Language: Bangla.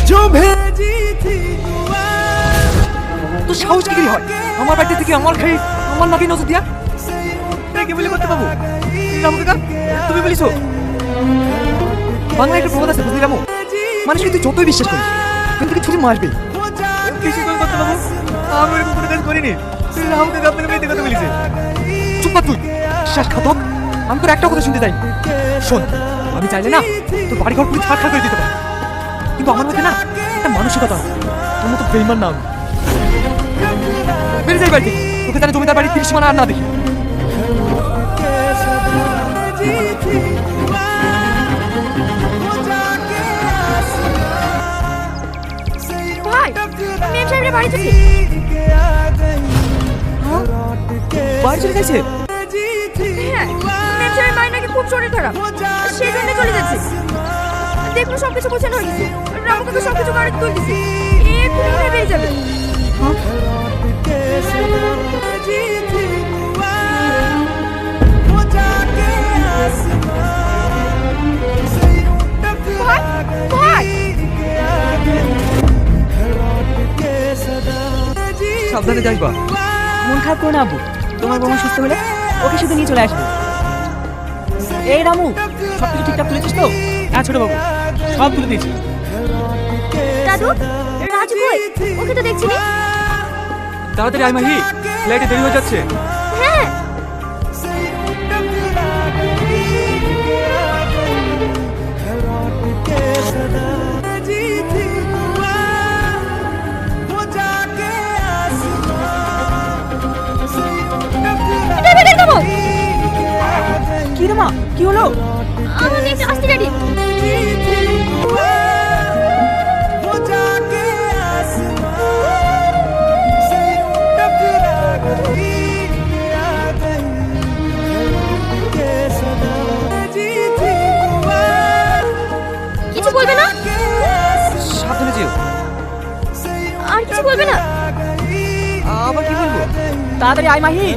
जो भेजी थी তো সাহস কি করে হয় আমার বাড়িতে থেকে আমার খাই আমার নাকি নজর দিয়া কে বলি করতে পাবো রামু কাকা তুমি বলিছো বাংলায় একটা প্রবাদ আছে বুঝলি রামু মানুষকে তুই যতই বিশ্বাস করিস কিন্তু তুই ছুরি মারবে কিছু করে করতে পাবো আমি এরকম কোনো কাজ করিনি রামু কাকা আপনাকে মেয়েতে কথা বলিছে চুপ কর তুই বিশ্বাস খাতো আমি তোর একটা কথা শুনতে চাই শোন আমি চাইলে না তোর বাড়ি ঘর পুরো ছাড় করে দিতে পারি কিন্তু আমার মধ্যে না একটা মানসিকতা আছে তোর মতো বেইমান না আমি বেরিয়ে যাই বাড়ি ওকে তাহলে জমিদার বাড়ি 30 মানা আর না দেখি ভাই মেম সাহেবের বাড়ি যাচ্ছি বাড়ি চলে গেছে হ্যাঁ মেম সাহেবের মায়ের নাকি খুব শরীর খারাপ সেই জন্য চলে যাচ্ছে দেখলো সবকিছু গোছানো হয়ে গেছে রামুকে সবকিছু গাড়িতে তুলে দিছে এক্ষুনি মনে বেরিয়ে যাবে ভাই ভাই সাবধানে যাইবা মন খারাপ করো না আব্বু তোমার বৌমা সুস্থ হলে ওকে শুধু নিয়ে চলে আসবে এই রামু সবকিছু ঠিকঠাক তুলেছিস তো হ্যাঁ ছোট বাবু সব তুলে দিয়েছি দাদু রাজু কই ওকে তো দেখছি না তাড়াতাড়ি আয় মাহি ফ্লাইটে দেরি হয়ে যাচ্ছে হ্যাঁ কি রে মা কি হলো আমি একটু আসতে রেডি কিছু বলবে না সাবধানে যেও আর কিছু বলবে না আবার কি বলবো তাড়াতাড়ি আয় মাহি